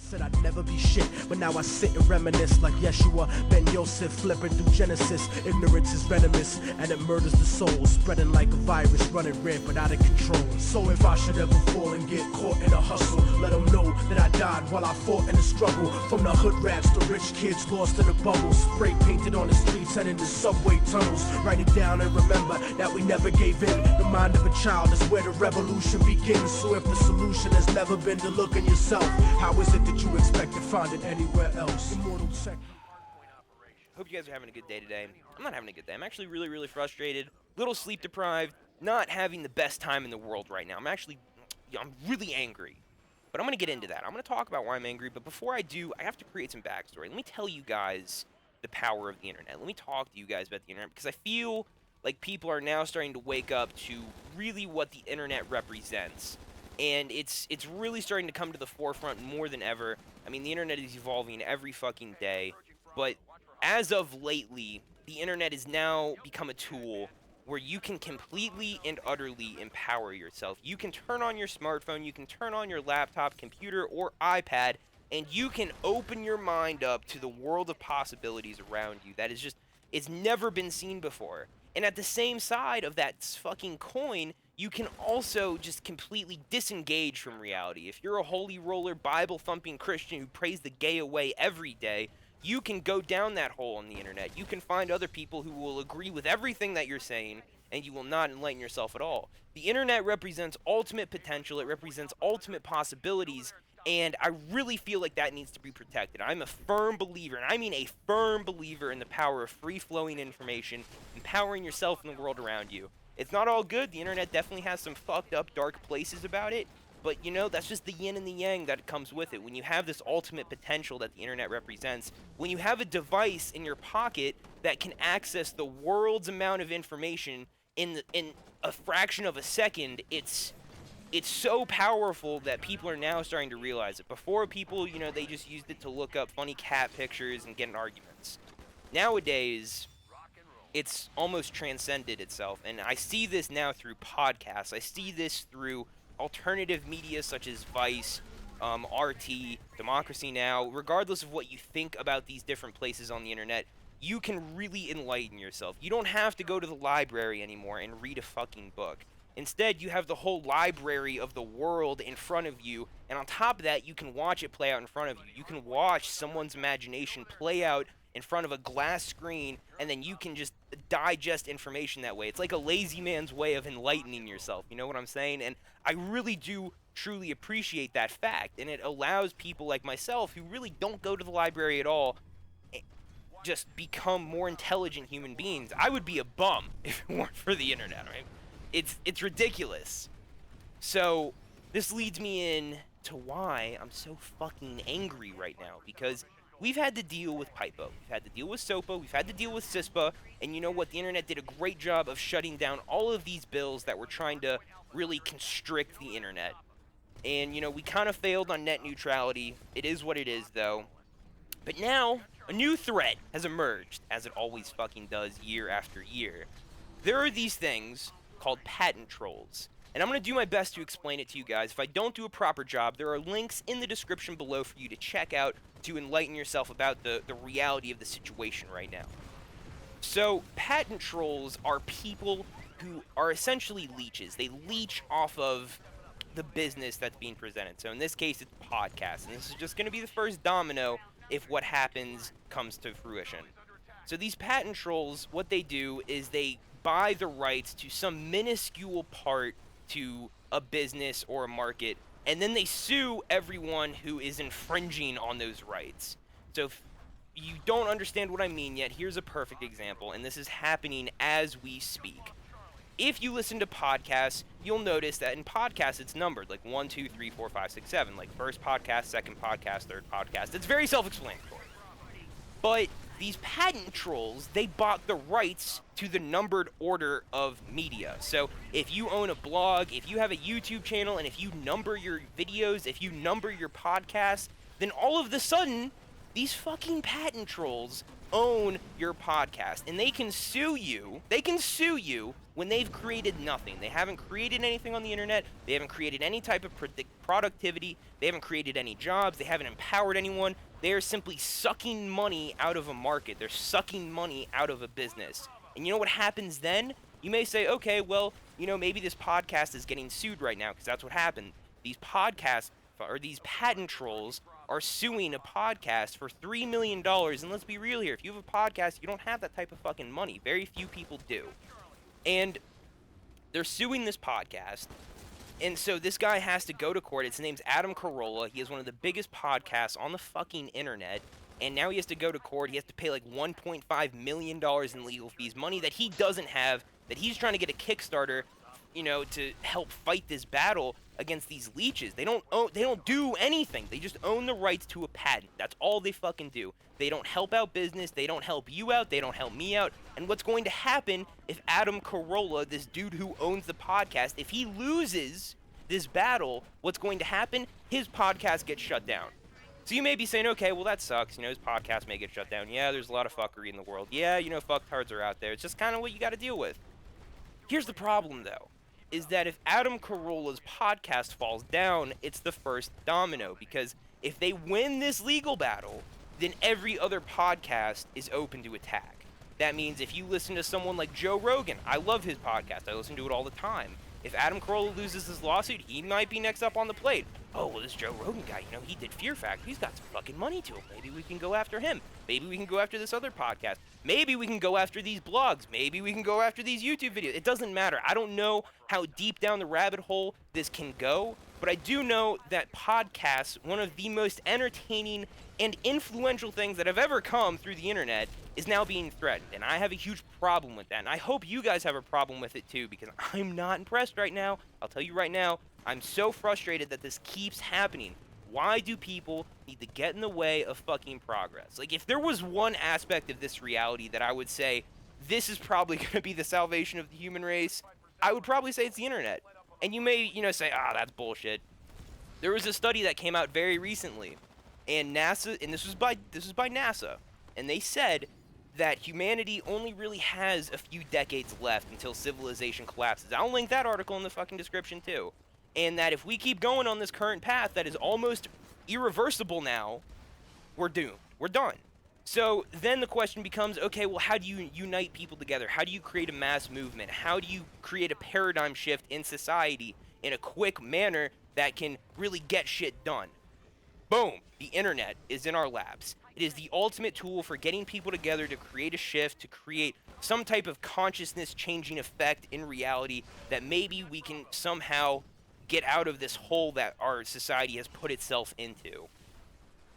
Said I'd never be shit, but now I sit and reminisce like Yeshua, Ben Yosef, flipping through Genesis. Ignorance is venomous, and it murders the soul, spreading like a virus, running rampant out of control. So if I should ever fall and get caught in a hustle, let them know that I died while I fought in the struggle. From the hood rats to rich kids lost in the bubbles, spray painted on the streets and in the subway tunnels. Write it down and remember that we never gave in. The mind of a child is where the revolution begins. So if the solution has never been to look in yourself, how is it that you expect to find it anywhere else? Immortal tech. Hope you guys are having a good day today. I'm not having a good day. I'm actually really frustrated, little sleep deprived, not having the best time in the world right now. I'm really angry. But I'm going to get into that. I'm going to talk about why I'm angry, but before I do, I have to create some backstory. Let me tell you guys the power of the internet. Let me talk to you guys about the internet, because I feel like people are now starting to wake up to really what the internet represents. And it's really starting to come to the forefront more than ever. I mean, the internet is evolving every fucking day, but as of lately, the internet has now become a tool where you can completely and utterly empower yourself. You can turn on your smartphone, you can turn on your laptop, computer, or iPad, and you can open your mind up to the world of possibilities around you that is just, it's never been seen before. And at the same side of that fucking coin, you can also just completely disengage from reality. If you're a holy roller, Bible-thumping Christian who prays the gay away every day, you can go down that hole on the internet. You can find other people who will agree with everything that you're saying, and you will not enlighten yourself at all. The internet represents ultimate potential, it represents ultimate possibilities, and I really feel like that needs to be protected. I'm a firm believer, and I mean a firm believer, in the power of free-flowing information, empowering yourself and the world around you. It's not all good. The internet definitely has some fucked up, dark places about it, but, you know, that's just the yin and the yang that comes with it. When you have this ultimate potential that the internet represents, when you have a device in your pocket that can access the world's amount of information in a fraction of a second, it's so powerful that people are now starting to realize it. Before, people, you know, they just used it to look up funny cat pictures and get in arguments. Nowadays, it's almost transcended itself, and I see this now through podcasts. I see this through alternative media such as Vice, RT, Democracy Now! Regardless of what you think about these different places on the internet, you can really enlighten yourself. You don't have to go to the library anymore and read a fucking book. Instead, you have the whole library of the world in front of you, and on top of that, you can watch it play out in front of you. You can watch someone's imagination play out in front of a glass screen, and then you can just digest information that way. It's like a lazy man's way of enlightening yourself, you know what I'm saying? And I really do truly appreciate that fact, and it allows people like myself who really don't go to the library at all just become more intelligent human beings. I would be a bum if it weren't for the internet, right? It's ridiculous. So this leads me in to why I'm so fucking angry right now, because we've had to deal with Pipo, we've had to deal with SOPA, we've had to deal with CISPA, and you know what? The internet did a great job of shutting down all of these bills that were trying to really constrict the internet. And, you know, we kind of failed on net neutrality. It is what it is, though. But now, a new threat has emerged, as it always fucking does year after year. There are these things called patent trolls, and I'm going to do my best to explain it to you guys. If I don't do a proper job, there are links in the description below for you to check out to enlighten yourself about the reality of the situation right now. So, patent trolls are people who are essentially leeches. They leech off of the business that's being presented. So in this case, it's podcasts, and this is just going to be the first domino if what happens comes to fruition. So these patent trolls, what they do is they buy the rights to some minuscule part to a business or a market, and then they sue everyone who is infringing on those rights. So if you don't understand what I mean yet, here's a perfect example, and this is happening as we speak. If you listen to podcasts, you'll notice that in podcasts it's numbered, like 1, 2, 3, 4, 5, 6, 7, like first podcast, second podcast, third podcast. It's very self-explanatory. But these patent trolls, they bought the rights to the numbered order of media. So if you own a blog, if you have a YouTube channel, and if you number your videos, if you number your podcasts, then all of a sudden, these fucking patent trolls own your podcast, and they can sue you. They can sue you when they've created nothing. They haven't created anything on the internet. They haven't created any type of productivity. They haven't created any jobs. They haven't empowered anyone. They are simply sucking money out of a market. They're sucking money out of a business. And you know what happens then? You may say, okay, well, you know, maybe this podcast is getting sued right now, because that's what happened. These podcasts, or these patent trolls, are suing a podcast for $3 million. And let's be real here. If you have a podcast, you don't have that type of fucking money. Very few people do. And they're suing this podcast. And so this guy has to go to court. His name's Adam Carolla. He has one of the biggest podcasts on the fucking internet. And now he has to go to court. He has to pay like $1.5 million in legal fees. Money that he doesn't have, that he's trying to get a Kickstarter, you know, to help fight this battle against these leeches. They don't do anything. They just own the rights to a patent. That's all they fucking do. They don't help out business. They don't help you out. They don't help me out. And what's going to happen if Adam Carolla, this dude who owns the podcast, if he loses this battle, what's going to happen? His podcast gets shut down. So you may be saying, okay, well, that sucks. You know, his podcast may get shut down. Yeah, there's a lot of fuckery in the world. Yeah, you know, fucktards are out there. It's just kind of what you got to deal with. Here's the problem, though, is that if Adam Carolla's podcast falls down, it's the first domino. Because if they win this legal battle, then every other podcast is open to attack. That means if you listen to someone like Joe Rogan, I love his podcast. I listen to it all the time. If Adam Carolla loses his lawsuit, he might be next up on the plate. Oh, well, this Joe Rogan guy, you know, he did Fear Factor. He's got some fucking money to him. Maybe we can go after him. Maybe we can go after this other podcast. Maybe we can go after these blogs. Maybe we can go after these YouTube videos. It doesn't matter. I don't know how deep down the rabbit hole this can go, but I do know that podcasts, one of the most entertaining and influential things that have ever come through the internet, is now being threatened, and I have a huge problem with that, and I hope you guys have a problem with it too, because I'm not impressed right now. I'll tell you right now, I'm so frustrated that this keeps happening. Why do people need to get in the way of fucking progress? Like, if there was one aspect of this reality that I would say, this is probably going to be the salvation of the human race, I would probably say it's the internet. And you may, you know, say, that's bullshit. There was a study that came out very recently, and NASA, and this was by NASA, and they said that humanity only really has a few decades left until civilization collapses. I'll link that article in the fucking description too. And that if we keep going on this current path that is almost irreversible now, we're doomed. We're done. So then the question becomes, okay, well, how do you unite people together? How do you create a mass movement? How do you create a paradigm shift in society in a quick manner that can really get shit done? Boom. The internet is in our laps. It is the ultimate tool for getting people together to create a shift, to create some type of consciousness-changing effect in reality that maybe we can somehow get out of this hole that our society has put itself into.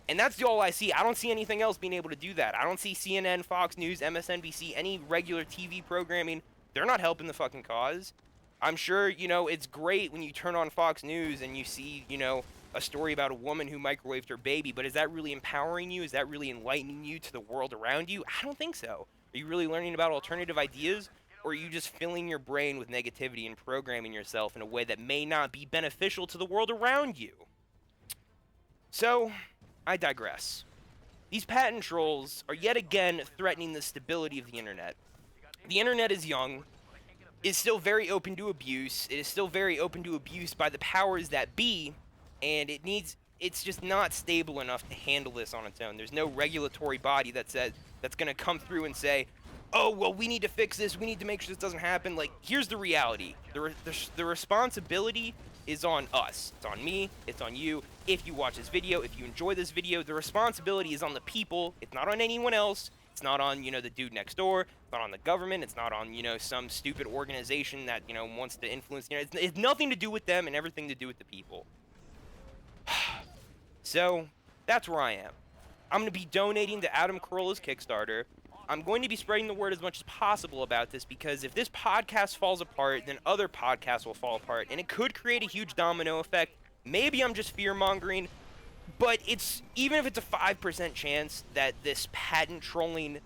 And that's all I see. I don't see anything else being able to do that. I don't see CNN, Fox News, MSNBC, any regular TV programming. They're not helping the fucking cause. I'm sure, you know, it's great when you turn on Fox News and you see, you know, a story about a woman who microwaved her baby, but is that really empowering you? Is that really enlightening you to the world around you? I don't think so. Are you really learning about alternative ideas, or are you just filling your brain with negativity and programming yourself in a way that may not be beneficial to the world around you? So, I digress. These patent trolls are yet again threatening the stability of the internet. The internet is young, is still very open to abuse, it is still very open to abuse by the powers that be, and it's just not stable enough to handle this on its own. There's no regulatory body that's going to come through and say, oh, well, we need to fix this, we need to make sure this doesn't happen. Like, here's the reality. The responsibility is on us. It's on me, it's on you. If you watch this video, if you enjoy this video, the responsibility is on the people. It's not on anyone else. It's not on, you know, the dude next door. It's not on the government. It's not on, you know, some stupid organization that, you know, wants to influence, you know, it's nothing to do with them and everything to do with the people. So, that's where I am. I'm going to be donating to Adam Carolla's Kickstarter. I'm going to be spreading the word as much as possible about this, because if this podcast falls apart, then other podcasts will fall apart, and it could create a huge domino effect. Maybe I'm just fear-mongering, but even if it's a 5% chance that this patent trolling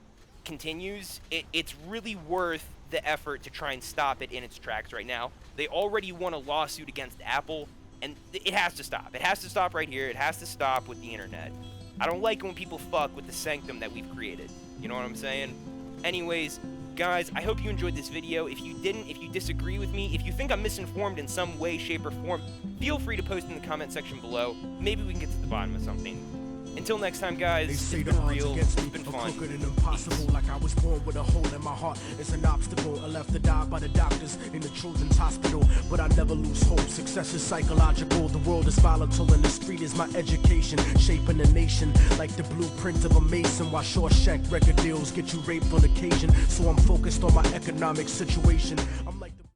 continues, it's really worth the effort to try and stop it in its tracks right now. They already won a lawsuit against Apple, and it has to stop. It has to stop right here. It has to stop with the internet. I don't like it when people fuck with the sanctum that we've created. You know what I'm saying? Anyways, guys, I hope you enjoyed this video. If you didn't, if you disagree with me, if you think I'm misinformed in some way, shape, or form, feel free to post in the comment section below. Maybe we can get to the bottom of something. Until next time, guys, it's been real, it's been fun. And impossible, like I was born with a hole in my heart. It's an obstacle. I left to die by the doctors in the children's hospital, but I never lose hope. Success is psychological. The world is volatile, and the street is my education, shaping the nation like the blueprint of a mason. While Shawshank record deals get you raped on occasion, so I'm focused on my economic situation.